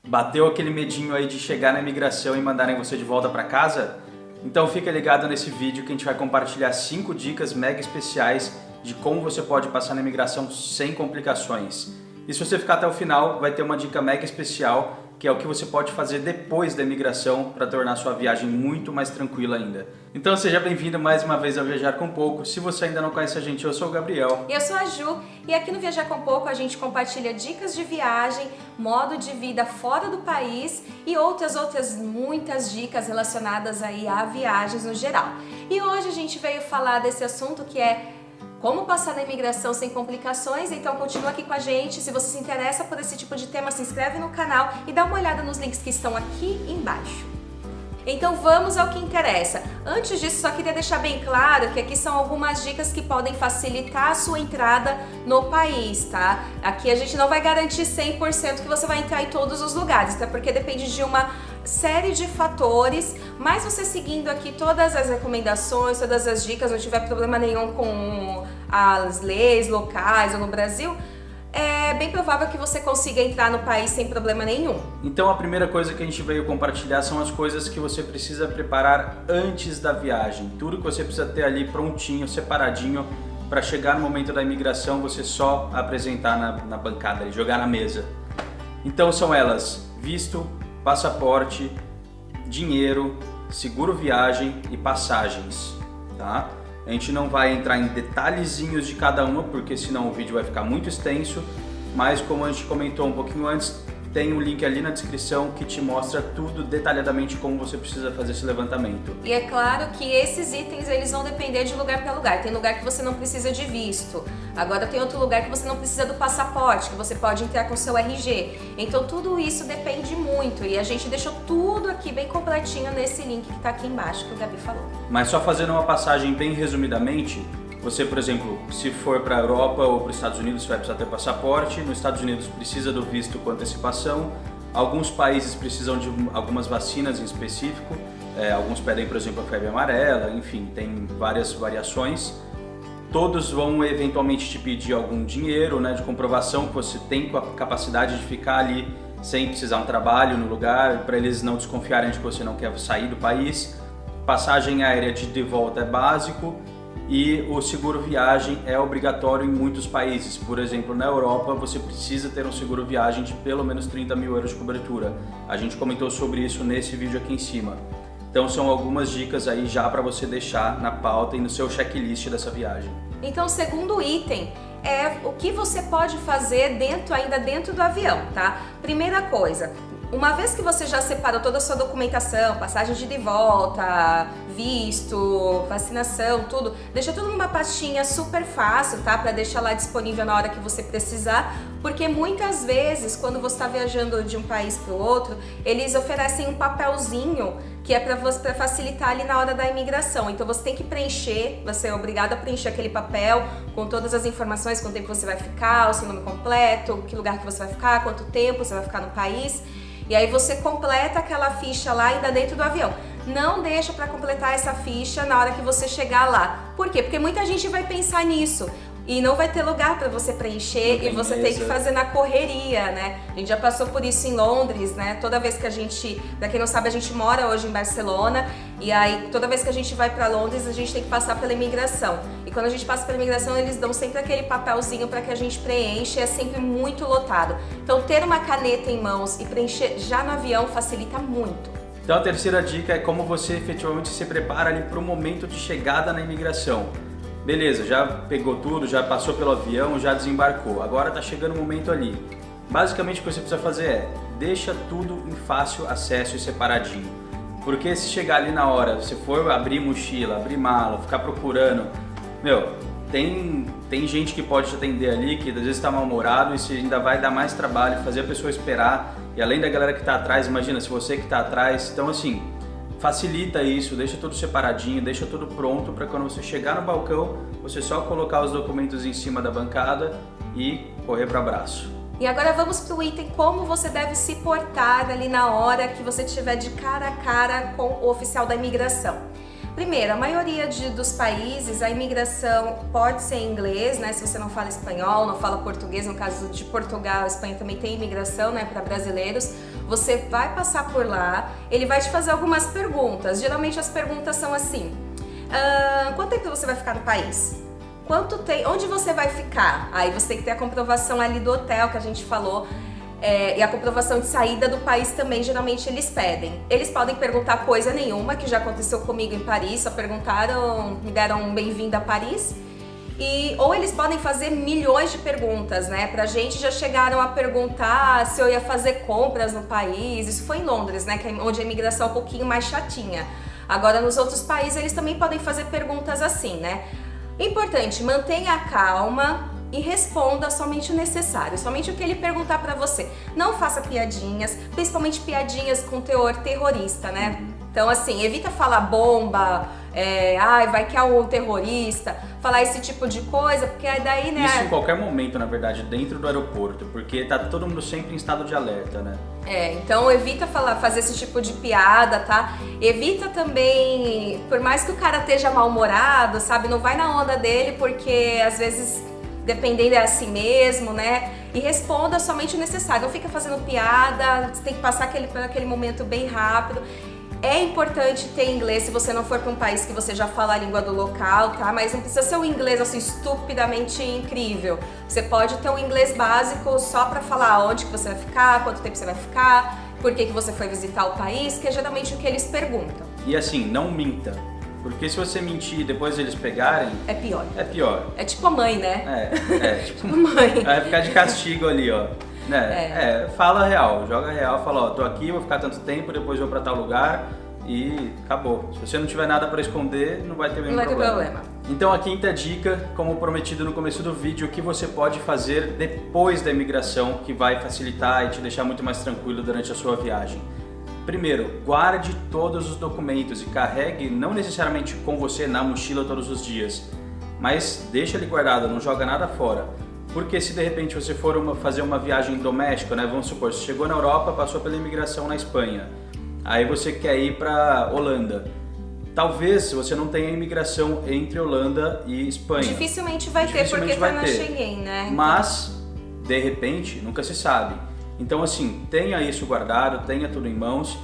Bateu aquele medinho aí de chegar na imigração e mandarem você de volta para casa? Então fica ligado nesse vídeo que a gente vai compartilhar 5 dicas mega especiais de como você pode passar na imigração sem complicações. E se você ficar até o final, vai ter uma dica mega especial, que é o que você pode fazer depois da imigração para tornar sua viagem muito mais tranquila ainda. Então seja bem-vindo mais uma vez ao Viajar com Pouco. Se você ainda não conhece a gente, eu sou o Gabriel. Eu sou a Ju e aqui no Viajar com Pouco a gente compartilha dicas de viagem, modo de vida fora do país e outras muitas dicas relacionadas aí a viagens no geral. E hoje a gente veio falar desse assunto que é como passar na imigração sem complicações, então continua aqui com a gente. Se você se interessa por esse tipo de tema, se inscreve no canal e dá uma olhada nos links que estão aqui embaixo. Então vamos ao que interessa. Antes disso, só queria deixar bem claro que aqui são algumas dicas que podem facilitar a sua entrada no país, tá? Aqui a gente não vai garantir 100% que você vai entrar em todos os lugares, até porque depende de uma série de fatores, mas você seguindo aqui todas as recomendações, todas as dicas, não tiver problema nenhum com as leis locais ou no Brasil, é bem provável que você consiga entrar no país sem problema nenhum. Então a primeira coisa que a gente veio compartilhar são as coisas que você precisa preparar antes da viagem. Tudo que você precisa ter ali prontinho, separadinho, para chegar no momento da imigração você só apresentar na bancada e jogar na mesa. Então são elas: visto, passaporte, dinheiro, seguro viagem e passagens, tá? A gente não vai entrar em detalhezinhos de cada uma, porque senão o vídeo vai ficar muito extenso, mas como a gente comentou um pouquinho antes, tem um link ali na descrição que te mostra tudo detalhadamente como você precisa fazer esse levantamento. E é claro que esses itens eles vão depender de lugar para lugar. Tem lugar que você não precisa de visto. Agora tem outro lugar que você não precisa do passaporte, que você pode entrar com seu RG. Então tudo isso depende muito e a gente deixou tudo aqui bem completinho nesse link que está aqui embaixo que o Gabi falou. Mas só fazendo uma passagem bem resumidamente, você, por exemplo, se for para a Europa ou para os Estados Unidos, você vai precisar ter passaporte. Nos Estados Unidos precisa do visto com antecipação. Alguns países precisam de algumas vacinas em específico. Alguns pedem, por exemplo, a febre amarela. Enfim, tem várias variações. Todos vão eventualmente te pedir algum dinheiro, né, de comprovação que você tem a capacidade de ficar ali sem precisar de um trabalho no lugar, para eles não desconfiarem de que você não quer sair do país. Passagem aérea de volta é básico. E o seguro viagem é obrigatório em muitos países. Por exemplo, na Europa você precisa ter um seguro viagem de pelo menos 30 mil euros de cobertura. A gente comentou sobre isso nesse vídeo aqui em cima. Então são algumas dicas aí já para você deixar na pauta e no seu checklist dessa viagem. Então o segundo item é o que você pode fazer ainda dentro do avião, tá? Primeira coisa, uma vez que você já separou toda a sua documentação, passagem de ida e volta, visto, vacinação, tudo, deixa tudo numa pastinha super fácil, tá? Para deixar lá disponível na hora que você precisar, porque muitas vezes quando você está viajando de um país para o outro, eles oferecem um papelzinho que é para facilitar ali na hora da imigração. Então você tem que preencher, você é obrigado a preencher aquele papel com todas as informações, quanto tempo você vai ficar, o seu nome completo, que lugar que você vai ficar, quanto tempo você vai ficar no país. E aí você completa aquela ficha lá ainda dentro do avião. Não deixa para completar essa ficha na hora que você chegar lá. Por quê? Porque muita gente vai pensar nisso e não vai ter lugar para você preencher e você tem que fazer na correria, né? A gente já passou por isso em Londres, né? Toda vez que a gente, pra quem não sabe, a gente mora hoje em Barcelona e aí toda vez que a gente vai para Londres a gente tem que passar pela imigração. E quando a gente passa pela imigração eles dão sempre aquele papelzinho para que a gente preencha e é sempre muito lotado. Então ter uma caneta em mãos e preencher já no avião facilita muito. Então a terceira dica é como você efetivamente se prepara ali para o momento de chegada na imigração. Beleza, já pegou tudo, já passou pelo avião, já desembarcou. Agora está chegando o momento ali. Basicamente o que você precisa fazer é deixa tudo em fácil acesso e separadinho. Porque se chegar ali na hora, você for abrir mochila, abrir mala, ficar procurando, tem gente que pode te atender ali que às vezes está mal-humorado e você ainda vai dar mais trabalho, fazer a pessoa esperar. E além da galera que está atrás, imagina se você que está atrás. Então assim, facilita isso, deixa tudo separadinho, deixa tudo pronto para quando você chegar no balcão, você só colocar os documentos em cima da bancada e correr para o abraço. E agora vamos para o item como você deve se portar ali na hora que você estiver de cara a cara com o oficial da imigração. Primeiro, a maioria dos países, a imigração pode ser em inglês, né? Se você não fala espanhol, não fala português, no caso de Portugal, a Espanha também tem imigração, né, para brasileiros. Você vai passar por lá, ele vai te fazer algumas perguntas. Geralmente as perguntas são assim: quanto tempo você vai ficar no país? Onde você vai ficar? Aí você tem que ter a comprovação ali do hotel que a gente falou. E a comprovação de saída do país também, geralmente eles pedem. Eles podem perguntar coisa nenhuma, que já aconteceu comigo em Paris, só perguntaram, me deram um bem-vindo a Paris. Ou eles podem fazer milhões de perguntas, né? Pra gente já chegaram a perguntar se eu ia fazer compras no país. Isso foi em Londres, né? Onde a imigração é um pouquinho mais chatinha. Agora, nos outros países, eles também podem fazer perguntas assim, né? Importante, mantenha a calma e responda somente o necessário, somente o que ele perguntar pra você. Não faça piadinhas, principalmente piadinhas com teor terrorista, né? Então, assim, evita falar bomba, vai que é um terrorista, falar esse tipo de coisa, porque aí daí, né... Isso em qualquer momento, na verdade, dentro do aeroporto, porque tá todo mundo sempre em estado de alerta, né? Então evita fazer esse tipo de piada, tá? Evita também, por mais que o cara esteja mal-humorado, sabe? Não vai na onda dele, porque às vezes... dependendo é assim mesmo, né? E responda somente o necessário, não fica fazendo piada, você tem que passar por aquele momento bem rápido. É importante ter inglês se você não for para um país que você já fala a língua do local, tá? Mas não precisa ser um inglês assim estupidamente incrível. Você pode ter um inglês básico só para falar onde que você vai ficar, quanto tempo você vai ficar, por que você foi visitar o país, que é geralmente o que eles perguntam. E assim, não minta. Porque se você mentir e depois eles pegarem... É pior. É pior. É tipo a mãe, né? Tipo mãe. Vai ficar de castigo ali, ó. Né? Fala real, joga real, fala, ó, tô aqui, vou ficar tanto tempo, depois vou pra tal lugar e acabou. Se você não tiver nada pra esconder, não vai ter nenhum problema. Então a quinta dica, como prometido no começo do vídeo, o que você pode fazer depois da imigração que vai facilitar e te deixar muito mais tranquilo durante a sua viagem. Primeiro, guarde todos os documentos e carregue não necessariamente com você na mochila todos os dias, mas deixa ele guardado, não joga nada fora. Porque se de repente você for fazer uma viagem doméstica, né, vamos supor, você chegou na Europa, passou pela imigração na Espanha, aí você quer ir para Holanda. Talvez você não tenha imigração entre Holanda e Espanha. Dificilmente vai ter, porque tá na Schengen, né? Mas, de repente, nunca se sabe. Então assim, tenha isso guardado, tenha tudo em mãos,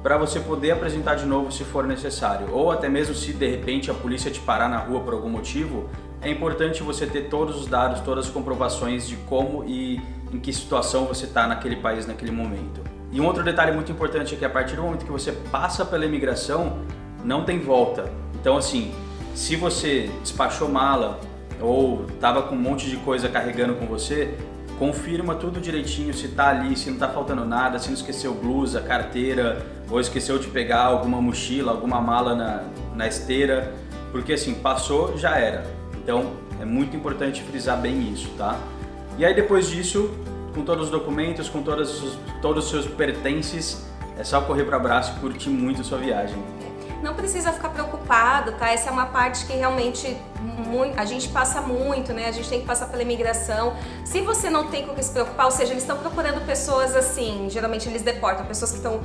para você poder apresentar de novo se for necessário. Ou até mesmo se de repente a polícia te parar na rua por algum motivo, é importante você ter todos os dados, todas as comprovações de como e em que situação você está naquele país naquele momento. E um outro detalhe muito importante é que a partir do momento que você passa pela imigração, não tem volta. Então assim, se você despachou mala ou estava com um monte de coisa carregando com você, confirma tudo direitinho, se tá ali, se não tá faltando nada, se não esqueceu blusa, carteira, ou esqueceu de pegar alguma mochila, alguma mala na esteira, porque assim, passou, já era. Então é muito importante frisar bem isso, tá? E aí depois disso, com todos os documentos, com todos os seus pertences, é só correr para o abraço e curtir muito a sua viagem. Não precisa ficar preocupado, tá? Essa é uma parte que realmente a gente passa muito, né? A gente tem que passar pela imigração. Se você não tem com o que se preocupar, ou seja, eles estão procurando pessoas assim, geralmente eles deportam pessoas que estão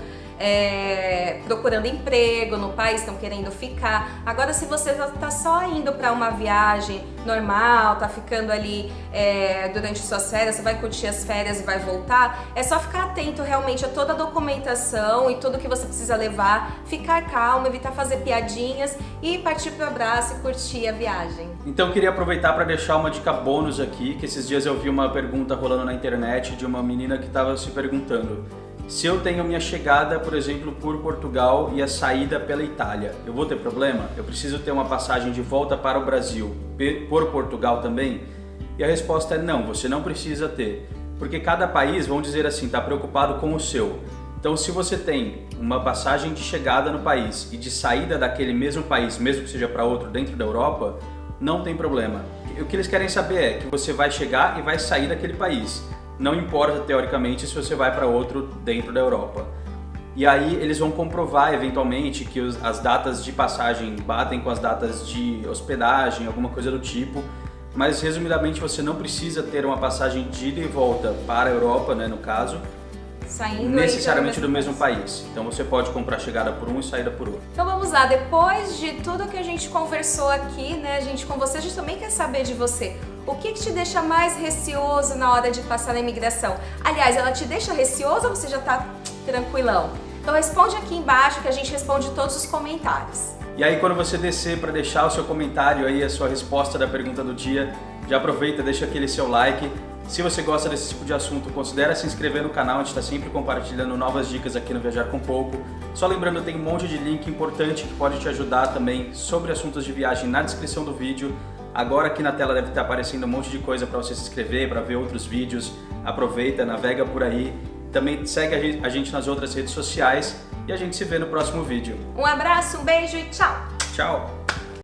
procurando emprego no país, estão querendo ficar. Agora, se você está só indo para uma viagem normal, tá ficando ali durante suas férias, você vai curtir as férias e vai voltar, é só ficar atento realmente a toda a documentação e tudo que você precisa levar, ficar calmo, evitar fazer piadinhas e partir pro abraço e curtir a viagem. Então eu queria aproveitar para deixar uma dica bônus aqui, que esses dias eu vi uma pergunta rolando na internet de uma menina que estava se perguntando: se eu tenho minha chegada, por exemplo, por Portugal e a saída pela Itália, eu vou ter problema? Eu preciso ter uma passagem de volta para o Brasil por Portugal também? E a resposta é não, você não precisa ter, porque cada país, vamos dizer assim, está preocupado com o seu. Então, se você tem uma passagem de chegada no país e de saída daquele mesmo país, mesmo que seja para outro dentro da Europa, não tem problema. O que eles querem saber é que você vai chegar e vai sair daquele país. Não importa, teoricamente, se você vai para outro dentro da Europa. E aí eles vão comprovar, eventualmente, que as datas de passagem batem com as datas de hospedagem, alguma coisa do tipo. Mas, resumidamente, você não precisa ter uma passagem de ida e volta para a Europa, né, no caso, saindo necessariamente do mesmo país. Então você pode comprar chegada por um e saída por outro. Então vamos lá, depois de tudo que a gente conversou aqui, né, com você, a gente também quer saber de você. O que te deixa mais receoso na hora de passar na imigração? Aliás, ela te deixa receoso ou você já tá tranquilão? Então responde aqui embaixo que a gente responde todos os comentários. E aí quando você descer para deixar o seu comentário aí, a sua resposta da pergunta do dia, já aproveita, deixa aquele seu like. Se você gosta desse tipo de assunto, considere se inscrever no canal, a gente está sempre compartilhando novas dicas aqui no Viajar com Pouco. Só lembrando, tem um monte de link importante que pode te ajudar também sobre assuntos de viagem na descrição do vídeo. Agora aqui na tela deve estar aparecendo um monte de coisa para você se inscrever, para ver outros vídeos. Aproveita, navega por aí. Também segue a gente nas outras redes sociais e a gente se vê no próximo vídeo. Um abraço, um beijo e tchau! Tchau!